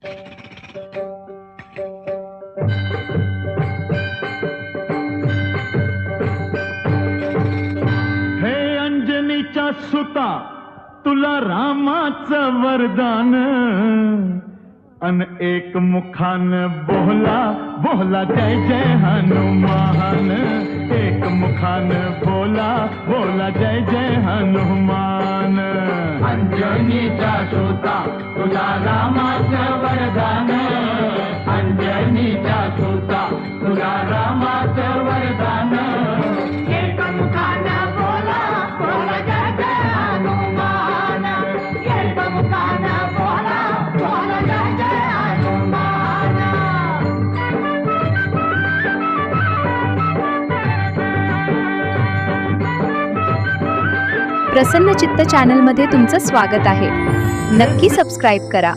हे अंजनीच्या सुता तुला रामाचं वरदान, अन एक मुखान बोला बोला जय जय हनुमान, एक मुखान बोला बोला जय जय हनुमान। अंजनीचा सुता तुला रामाचं वरदान, अंजनीचा सुता तुला रामाचं वरदान, एक मुखान बोला बोला जय जय हनुमान, एक मुखान बोला बोला जय जय हनुमान। प्रसन्न चित्त चॅनलमध्ये तुमचं स्वागत आहे। नक्की सबस्क्राईब करा।